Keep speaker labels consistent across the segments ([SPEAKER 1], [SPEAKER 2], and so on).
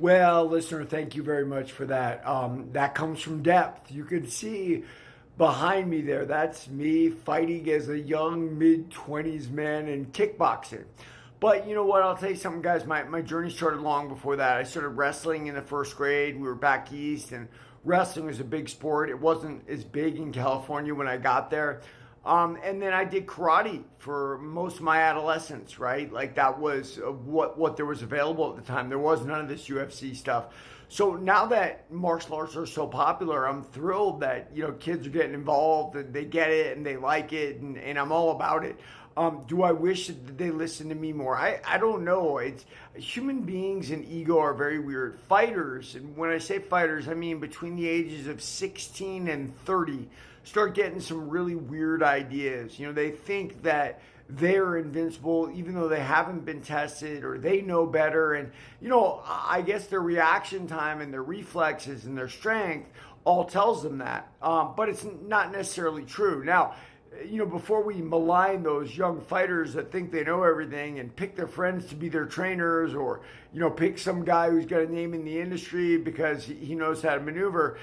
[SPEAKER 1] Well, listener, thank you very much for that. That comes from depth. You can see behind me there, that's me fighting as a young mid 20s man in kickboxing. But you know what? I'll tell you something, guys. My journey started long before that. I started wrestling in the first grade. We were back east, and wrestling was a big sport. It wasn't as big in California when I got there. And then I did karate for most of my adolescence, right? Like that was what there was available at the time. There was none of this UFC stuff. So now that martial arts are so popular, I'm thrilled that kids are getting involved and they get it and they like it, and I'm all about it. Do I wish that they listened to me more? I don't know. It's human beings and ego are very weird. Fighters, and when I say fighters, I mean between the ages of 16 and 30, start getting some really weird ideas. They think that they're invincible even though they haven't been tested or they know better. And I guess their reaction time and their reflexes and their strength all tells them that, but it's not necessarily true. Now, before we malign those young fighters that think they know everything and pick their friends to be their trainers, or pick some guy who's got a name in the industry because he knows how to maneuver,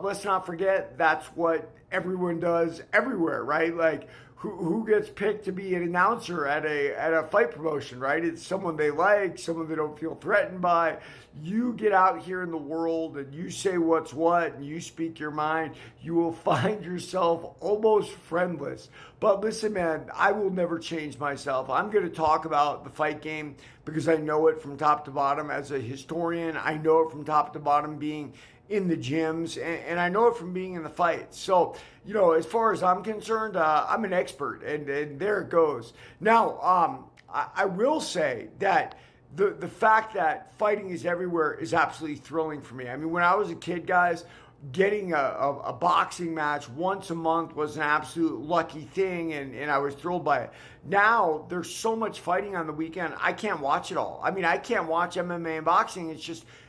[SPEAKER 1] let's not forget that's what everyone does everywhere, right? Like who gets picked to be an announcer at a fight promotion, right? It's someone they like, someone they don't feel threatened by. You get out here in the world and you say what's what and you speak your mind, you will find yourself almost friendless. But listen, man, I will never change myself. I'm going to talk about the fight game because I know it from top to bottom. As a historian, I know it from top to bottom being in the gyms, and I know it from being in the fights. So, as far as I'm concerned, I'm an expert, and there it goes. Now, I will say that the fact that fighting is everywhere is absolutely thrilling for me. I mean, when I was a kid, guys, getting a boxing match once a month was an absolute lucky thing, and I was thrilled by it. Now there's so much fighting on the weekend, I can't watch it all. I mean, I can't watch MMA and boxing.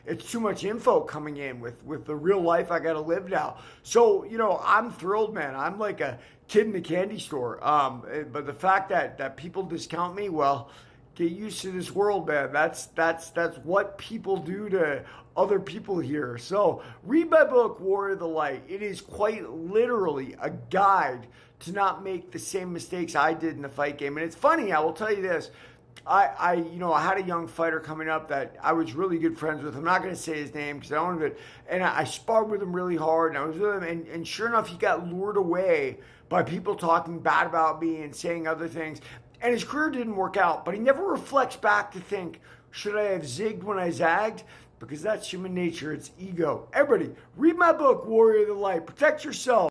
[SPEAKER 1] It's too much info coming in with the real life I got to live now. So I'm thrilled, man. I'm like a kid in the candy store. But the fact that people discount me, well, get used to this world, man. That's what people do to other people here. So read my book, Warrior of the Light. It is quite literally a guide to not make the same mistakes I did in the fight game. And it's funny, I will tell you this. I had a young fighter coming up that I was really good friends with. I'm not going to say his name because I don't want to. And I sparred with him really hard, and I was with him, and sure enough, he got lured away by people talking bad about me and saying other things. And his career didn't work out, but he never reflects back to think, should I have zigged when I zagged? Because that's human nature. It's ego. Everybody, read my book, Warrior of the Light. Protect yourself.